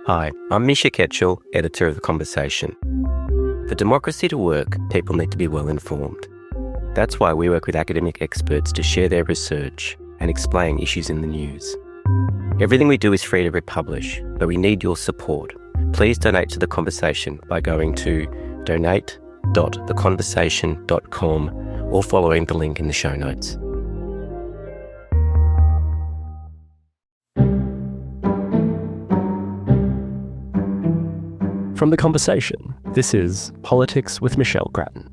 Hi, I'm Misha Ketchell, editor of The Conversation. For democracy to work, people need to be well informed. That's why we work with academic experts to share their research and explain issues in the news. Everything we do is free to republish, but we need your support. Please donate to The Conversation by going to donate.theconversation.com or following the link in the show notes. From The Conversation, this is Politics with Michelle Grattan.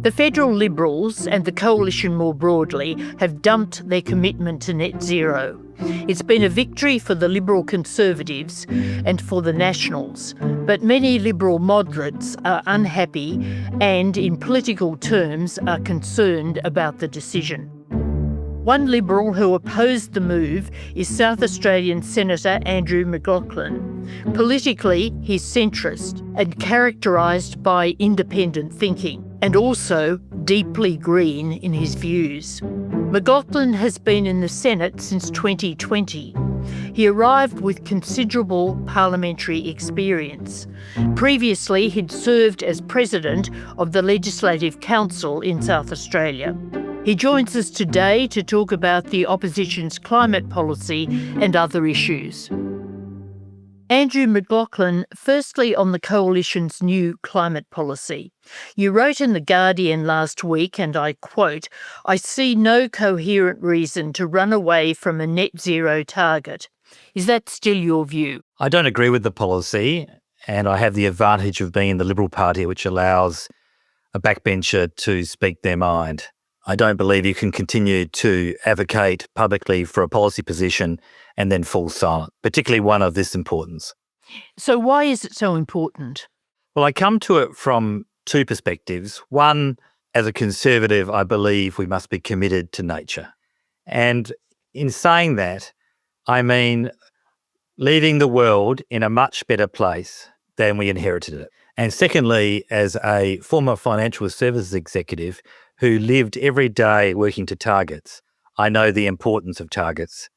The federal Liberals and the coalition more broadly have dumped their commitment to net zero. It's been a victory for the Liberal Conservatives and for the Nationals, but many Liberal moderates are unhappy and, in political terms, are concerned about the decision. One Liberal who opposed the move is South Australian Senator Andrew McLachlan. Politically, he's centrist and characterised by independent thinking, and also deeply green in his views. McLachlan has been in the Senate since 2020. He arrived with considerable parliamentary experience. Previously, he'd served as president of the Legislative Council in South Australia. He joins us today to talk about the opposition's climate policy and other issues. Andrew McLachlan, firstly on the coalition's new climate policy. You wrote in The Guardian last week, and I quote, "I see no coherent reason to run away from a net zero target." Is that still your view? I don't agree with the policy, and I have the advantage of being in the Liberal Party, which allows a backbencher to speak their mind. I don't believe you can continue to advocate publicly for a policy position and then fall silent, particularly one of this importance. So why is it so important? Well, I come to it from two perspectives. One, as a conservative, I believe we must be committed to nature. And in saying that, I mean leaving the world in a much better place than we inherited it. And secondly, as a former financial services executive who lived every day working to targets, I know the importance of targets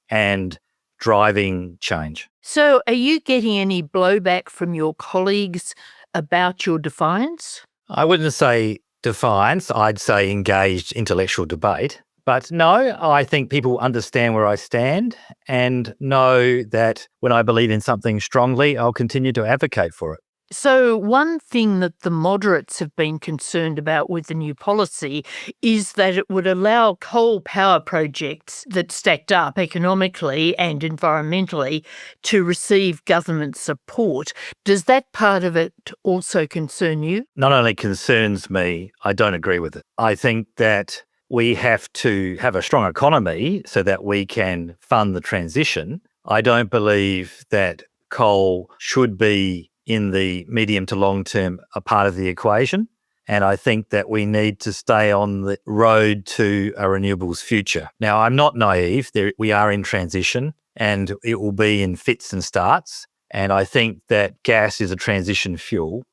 and driving change. So are you getting any blowback from your colleagues about your defiance? I wouldn't say defiance, I'd say engaged intellectual debate. But no, I think people understand where I stand and know that when I believe in something strongly, I'll continue to advocate for it. So one thing that the moderates have been concerned about with the new policy is that it would allow coal power projects that stacked up economically and environmentally to receive government support. Does that part of it also concern you? Not only concerns me, I don't agree with it. I think that we have to have a strong economy so that we can fund the transition. I don't believe that coal should be in the medium to long term a part of the equation. And I think that we need to stay on the road to a renewables future. Now, I'm not naive. We are in transition and it will be in fits and starts. And I think that gas is a transition fuel.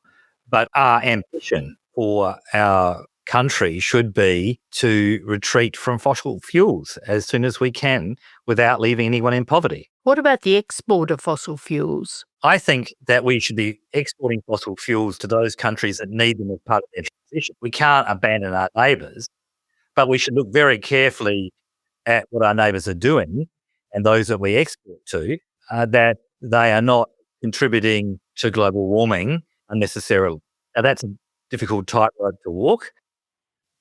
But our ambition for our country should be to retreat from fossil fuels as soon as we can without leaving anyone in poverty. What about the export of fossil fuels? I think that we should be exporting fossil fuels to those countries that need them as part of their transition. We can't abandon our neighbours, but we should look very carefully at what our neighbours are doing and those that we export to, that they are not contributing to global warming unnecessarily. Now, that's a difficult tightrope to walk,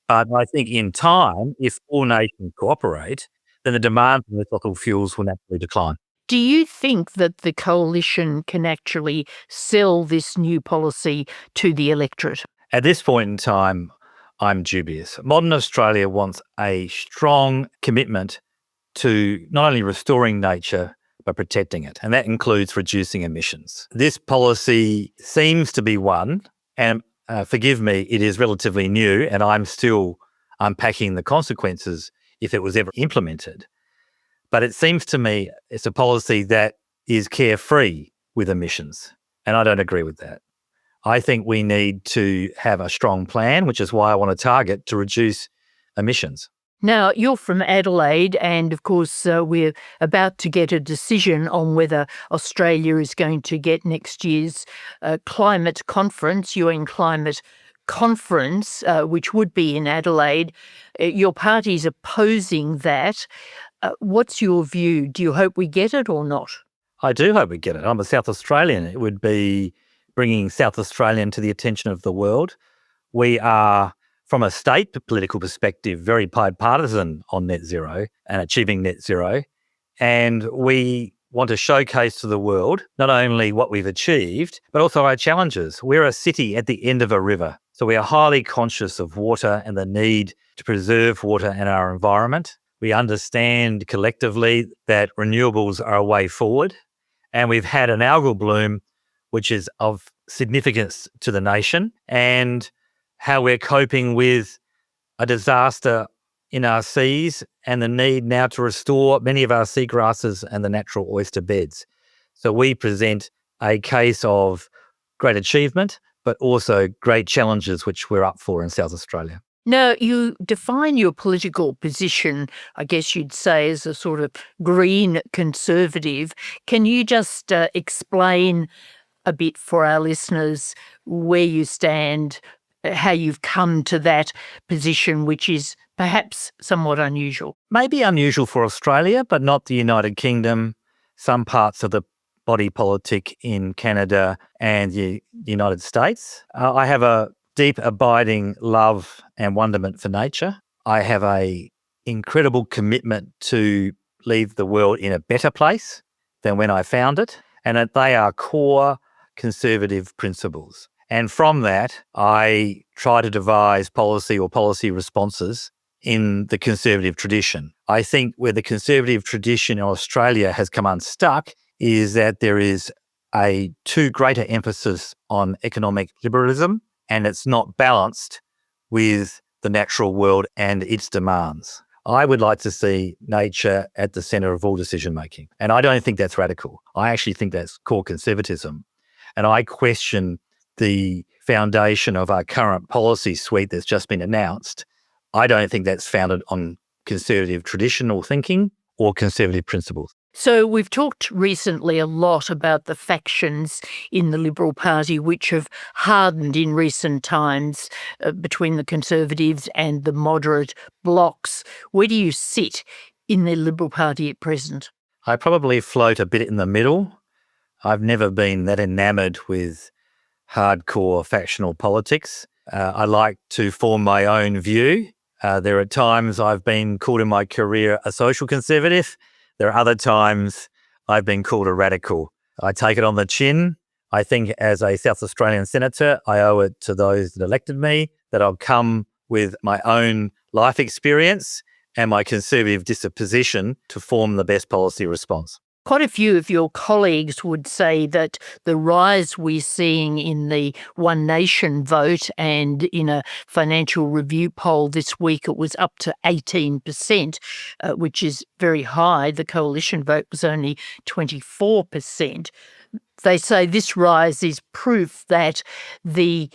but I think in time, if all nations cooperate, then the demand for the fossil fuels will naturally decline. Do you think that the coalition can actually sell this new policy to the electorate? At this point in time, I'm dubious. Modern Australia wants a strong commitment to not only restoring nature, but protecting it. And that includes reducing emissions. This policy seems to be one, and forgive me, it is relatively new, and I'm still unpacking the consequences if it was ever implemented. But it seems to me it's a policy that is carefree with emissions, and I don't agree with that. I think we need to have a strong plan, which is why I want to target to reduce emissions. Now, you're from Adelaide, and of course, we're about to get a decision on whether Australia is going to get next year's climate conference, UN Climate Conference, which would be in Adelaide. Your party's opposing that. What's your view? Do you hope we get it or not? I do hope we get it. I'm a South Australian. It would be bringing South Australian to the attention of the world. We are, from a state political perspective, very bipartisan on net zero and achieving net zero. And we want to showcase to the world not only what we've achieved, but also our challenges. We're a city at the end of a river. So we are highly conscious of water and the need to preserve water and our environment. We understand collectively that renewables are a way forward. And we've had an algal bloom, which is of significance to the nation, and how we're coping with a disaster in our seas and the need now to restore many of our seagrasses and the natural oyster beds. So we present a case of great achievement, but also great challenges which we're up for in South Australia. Now, you define your political position, I guess you'd say, as a sort of green conservative. Can you just explain a bit for our listeners where you stand, how you've come to that position, which is perhaps somewhat unusual? Maybe unusual for Australia, but not the United Kingdom, some parts of the body politic in Canada and the United States. I have a deep, abiding love and wonderment for nature. I have a incredible commitment to leave the world in a better place than when I found it, and that they are core conservative principles. And from that, I try to devise policy or policy responses in the conservative tradition. I think where the conservative tradition in Australia has come unstuck is that there is a too greater emphasis on economic liberalism, and it's not balanced with the natural world and its demands. I would like to see nature at the centre of all decision-making. And I don't think that's radical. I actually think that's core conservatism. And I question the foundation of our current policy suite that's just been announced. I don't think that's founded on conservative traditional thinking or conservative principles. So we've talked recently a lot about the factions in the Liberal Party which have hardened in recent times between the Conservatives and the moderate blocs. Where do you sit in the Liberal Party at present? I probably float a bit in the middle. I've never been that enamoured with hardcore factional politics. I like to form my own view. There are times I've been called in my career a social conservative. There are other times I've been called a radical. I take it on the chin. I think as a South Australian senator, I owe it to those that elected me that I'll come with my own life experience and my conservative disposition to form the best policy response. Quite a few of your colleagues would say that the rise we're seeing in the One Nation vote, and in a Financial Review poll this week, it was up to 18%, which is very high. The coalition vote was only 24%. They say this rise is proof that the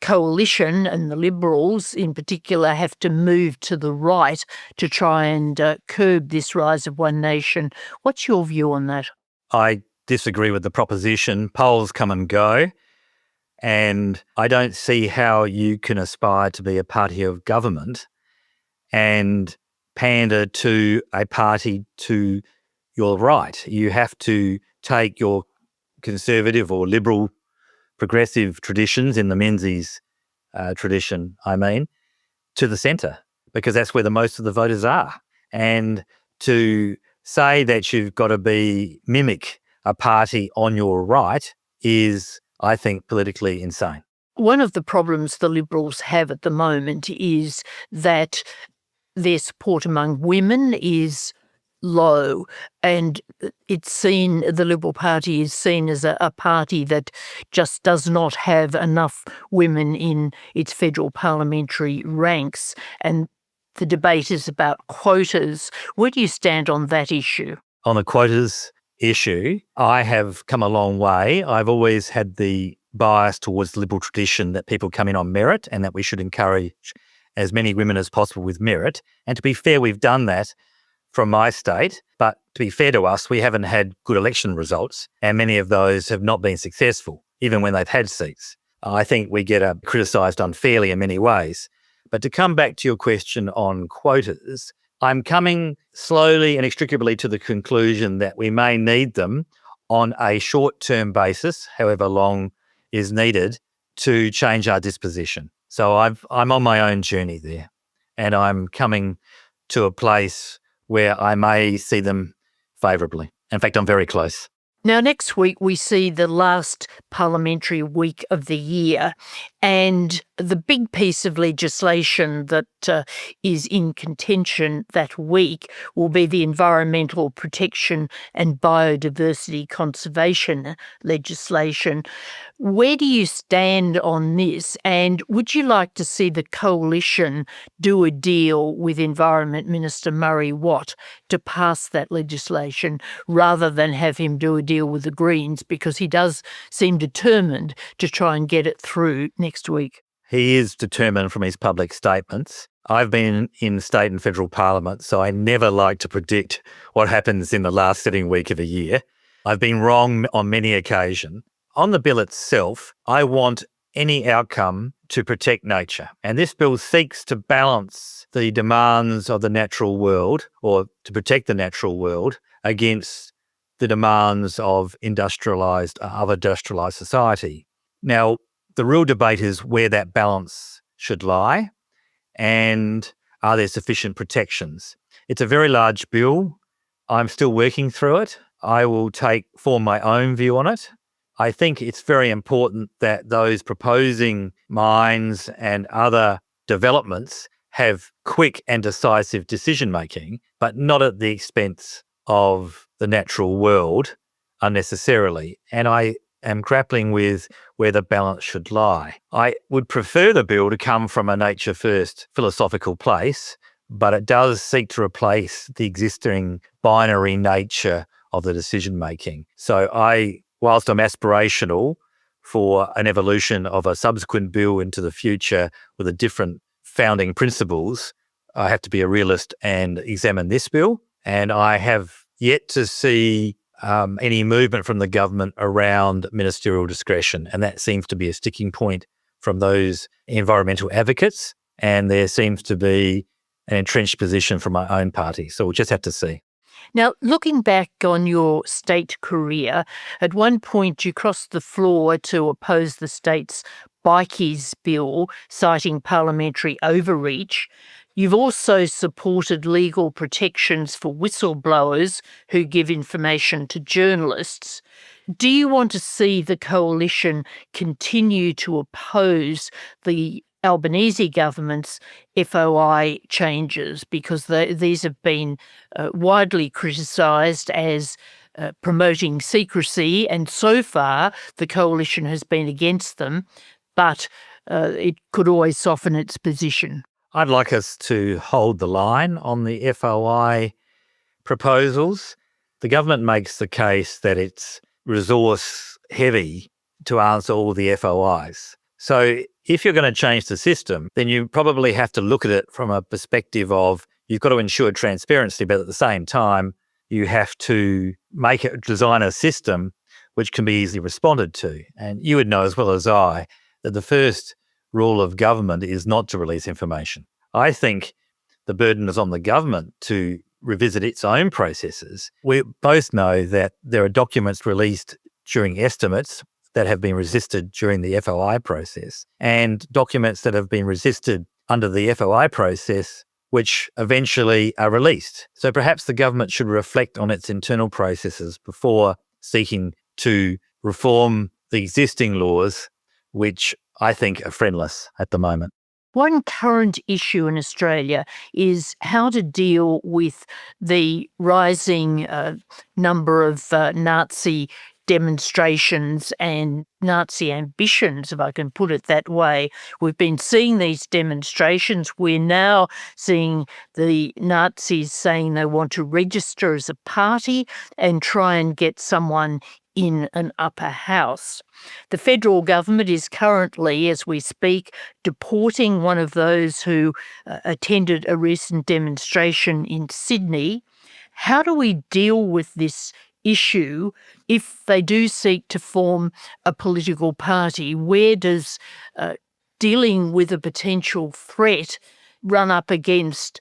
coalition and the Liberals in particular have to move to the right to try and curb this rise of One Nation. What's your view on that? I disagree with the proposition. Polls come and go, and I don't see how you can aspire to be a party of government and pander to a party to your right. You have to take your conservative or liberal progressive traditions, in the Menzies tradition, to the centre, because that's where the most of the voters are. And to say that you've got to mimic a party on your right is, I think, politically insane. One of the problems the Liberals have at the moment is that their support among women is low, and the Liberal Party is seen as a party that just does not have enough women in its federal parliamentary ranks, and the debate is about quotas. Where do you stand on that issue? On the quotas issue, I have come a long way. I've always had the bias towards the Liberal tradition that people come in on merit and that we should encourage as many women as possible with merit. And to be fair, we've done that from my state. But to be fair to us, we haven't had good election results, and many of those have not been successful, even when they've had seats. I think we get criticised unfairly in many ways. But to come back to your question on quotas, I'm coming slowly and inextricably to the conclusion that we may need them on a short-term basis, however long is needed, to change our disposition. So I'm on my own journey there, and I'm coming to a place where I may see them favourably. In fact, I'm very close. Now, next week we see the last parliamentary week of the year, and the big piece of legislation that is in contention that week will be the Environmental Protection and Biodiversity Conservation legislation. Where do you stand on this, and would you like to see the coalition do a deal with Environment Minister Murray Watt to pass that legislation rather than have him do a deal with the Greens, because he does seem determined to try and get it through next week? He is determined from his public statements. I've been in state and federal parliament, so I never like to predict what happens in the last sitting week of a year. I've been wrong on many occasions. On the bill itself, I want any outcome to protect nature. And this bill seeks to balance the demands of the natural world, or to protect the natural world, against the demands of other industrialised society. Now, the real debate is where that balance should lie, and are there sufficient protections? It's a very large bill. I'm still working through it. I will form my own view on it. I think it's very important that those proposing mines and other developments have quick and decisive decision-making, but not at the expense of the natural world unnecessarily. And I am grappling with where the balance should lie. I would prefer the bill to come from a nature-first philosophical place, but it does seek to replace the existing binary nature of the decision-making. So whilst I'm aspirational for an evolution of a subsequent bill into the future with a different founding principles, I have to be a realist and examine this bill. And I have yet to see any movement from the government around ministerial discretion. And that seems to be a sticking point from those environmental advocates. And there seems to be an entrenched position from my own party. So we'll just have to see. Now, looking back on your state career, at one point you crossed the floor to oppose the state's bikies bill, citing parliamentary overreach. You've also supported legal protections for whistleblowers who give information to journalists. Do you want to see the coalition continue to oppose the Albanese government's FOI changes, because these have been widely criticised as promoting secrecy, and so far the coalition has been against them, but it could always soften its position? I'd like us to hold the line on the FOI proposals. The government makes the case that it's resource heavy to answer all the FOIs. So if you're going to change the system, then you probably have to look at it from a perspective of you've got to ensure transparency, but at the same time, you have to design a system which can be easily responded to. And you would know as well as I that the first rule of government is not to release information. I think the burden is on the government to revisit its own processes. We both know that there are documents released during estimates that have been resisted during the FOI process, and documents that have been resisted under the FOI process, which eventually are released. So perhaps the government should reflect on its internal processes before seeking to reform the existing laws, which I think are friendless at the moment. One current issue in Australia is how to deal with the rising number of Nazi demonstrations and Nazi ambitions, if I can put it that way. We've been seeing these demonstrations. We're now seeing the Nazis saying they want to register as a party and try and get someone in an upper house. The federal government is currently, as we speak, deporting one of those who attended a recent demonstration in Sydney. How do we deal with this issue if they do seek to form a political party? Where does dealing with a potential threat run up against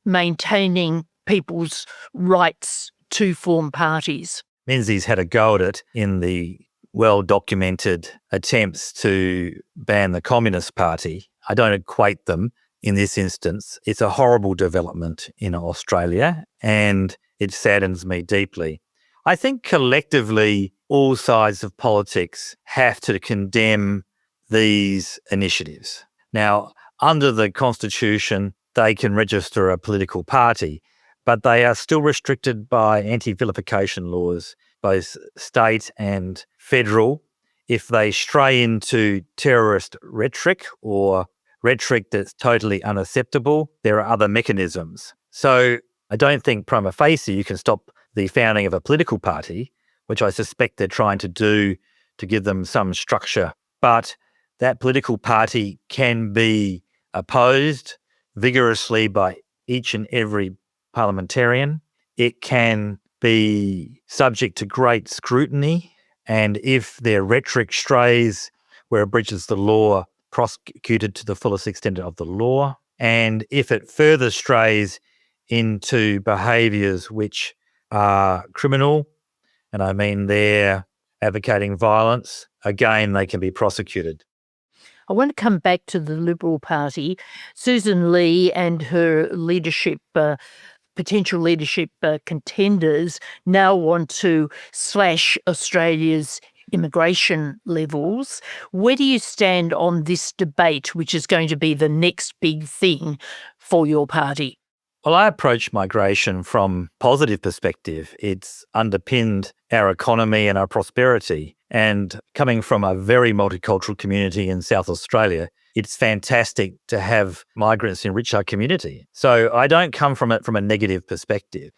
maintaining people's rights to form parties? Menzies had a go at it in the well-documented attempts to ban the Communist Party. I don't equate them in this instance. It's a horrible development in Australia, and it saddens me deeply. I think collectively all sides of politics have to condemn these initiatives. Now, under the Constitution, they can register a political party, but they are still restricted by anti-vilification laws, both state and federal. If they stray into terrorist rhetoric or rhetoric that's totally unacceptable, there are other mechanisms. So I don't think prima facie you can stop the founding of a political party, which I suspect they're trying to do to give them some structure. But that political party can be opposed vigorously by each and every parliamentarian. It can be subject to great scrutiny, and if their rhetoric strays where it breaches the law, prosecuted to the fullest extent of the law. And if it further strays into behaviours which are criminal, and I mean they're advocating violence, again, they can be prosecuted. I want to come back to the Liberal Party. Susan Lee and her leadership, potential leadership contenders now want to slash Australia's immigration levels. Where do you stand on this debate, which is going to be the next big thing for your party? Well, I approach migration from a positive perspective. It's underpinned our economy and our prosperity. And coming from a very multicultural community in South Australia, it's fantastic to have migrants enrich our community. So I don't come from it from a negative perspective.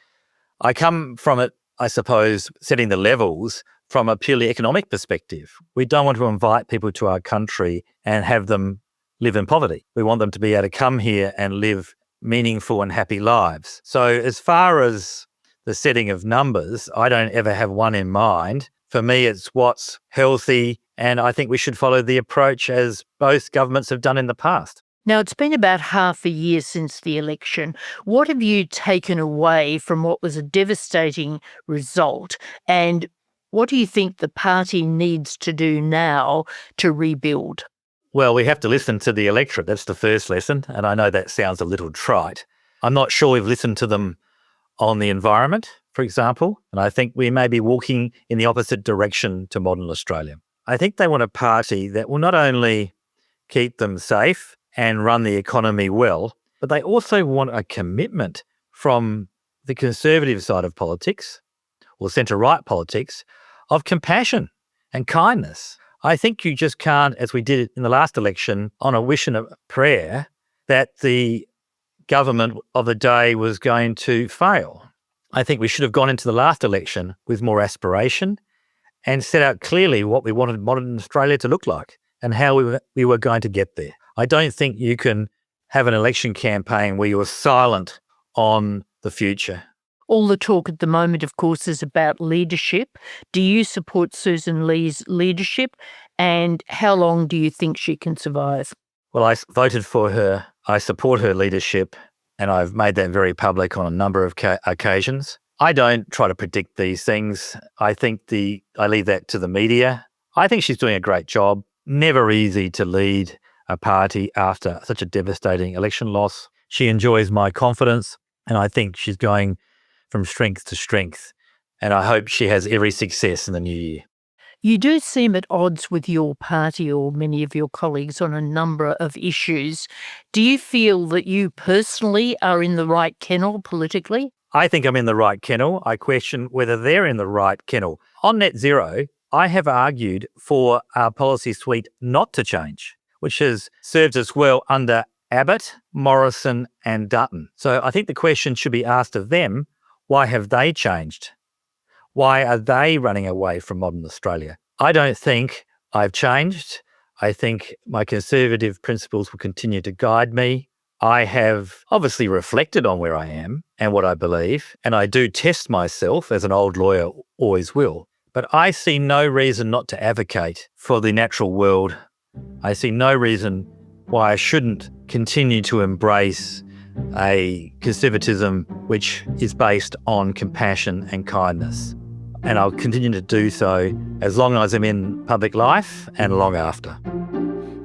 I come from it, I suppose, setting the levels from a purely economic perspective. We don't want to invite people to our country and have them live in poverty. We want them to be able to come here and live meaningful and happy lives. So as far as the setting of numbers, I don't ever have one in mind. For me, it's what's healthy, and I think we should follow the approach as both governments have done in the past. Now, it's been about half a year since the election. What have you taken away from what was a devastating result, and what do you think the party needs to do now to rebuild? Well, we have to listen to the electorate. That's the first lesson, and I know that sounds a little trite. I'm not sure we've listened to them on the environment, for example, and I think we may be walking in the opposite direction to modern Australia. I think they want a party that will not only keep them safe and run the economy well, but they also want a commitment from the conservative side of politics, or centre-right politics, of compassion and kindness. I think you just can't, as we did in the last election, on a wish and a prayer, that the government of the day was going to fail. I think we should have gone into the last election with more aspiration and set out clearly what we wanted modern Australia to look like and how we were going to get there. I don't think you can have an election campaign where you're silent on the future. All the talk at the moment, of course, is about leadership. Do you support Susan Lee's leadership, and how long do you think she can survive? Well, I voted for her. I support her leadership, and I've made that very public on a number of occasions. I don't try to predict these things. I leave that to the media. I think she's doing a great job. Never easy to lead a party after such a devastating election loss. She enjoys my confidence, and I think she's going from strength to strength, and I hope she has every success in the new year. You do seem at odds with your party or many of your colleagues on a number of issues. Do you feel that you personally are in the right kennel politically? I think I'm in the right kennel. I question whether they're in the right kennel. On net zero, I have argued for our policy suite not to change, which has served us well under Abbott, Morrison and Dutton. So I think the question should be asked of them, why have they changed? Why are they running away from modern Australia? I don't think I've changed. I think my conservative principles will continue to guide me. I have obviously reflected on where I am and what I believe, and I do test myself, as an old lawyer always will. But I see no reason not to advocate for the natural world. I see no reason why I shouldn't continue to embrace a conservatism which is based on compassion and kindness. And I'll continue to do so as long as I'm in public life and long after.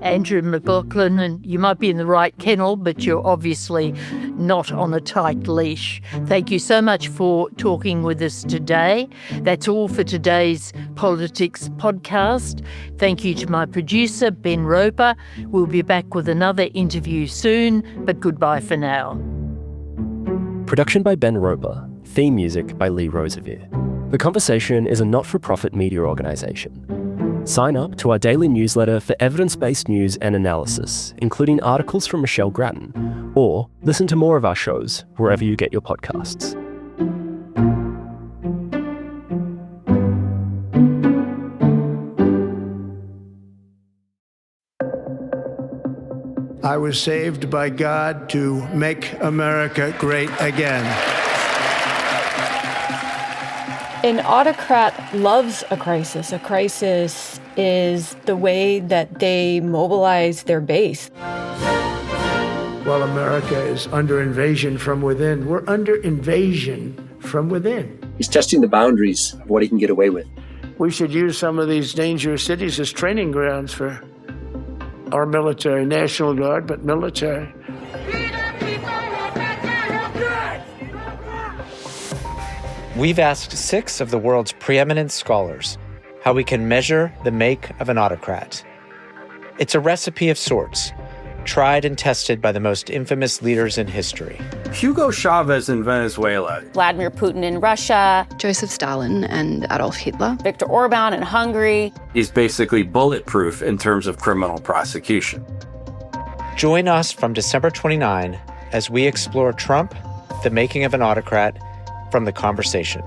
Andrew McLachlan, and you might be in the right kennel, but you're obviously not on a tight leash. Thank you so much for talking with us today. That's all for today's Politics podcast. Thank you to my producer, Ben Roper. We'll be back with another interview soon, but goodbye for now. Production by Ben Roper. Theme music by Lee Rosevere. The Conversation is a not-for-profit media organisation. Sign up to our daily newsletter for evidence-based news and analysis, including articles from Michelle Grattan, or listen to more of our shows wherever you get your podcasts. I was saved by God to make America great again. An autocrat loves a crisis. A crisis is the way that they mobilize their base. While America is under invasion from within, we're under invasion from within. He's testing the boundaries of what he can get away with. We should use some of these dangerous cities as training grounds for our military, National Guard, but military. We've asked 6 of the world's preeminent scholars how we can measure the make of an autocrat. It's a recipe of sorts, tried and tested by the most infamous leaders in history. Hugo Chavez in Venezuela. Vladimir Putin in Russia. Joseph Stalin and Adolf Hitler. Viktor Orban in Hungary. He's basically bulletproof in terms of criminal prosecution. Join us from December 29 as we explore Trump, the making of an autocrat, from The Conversation.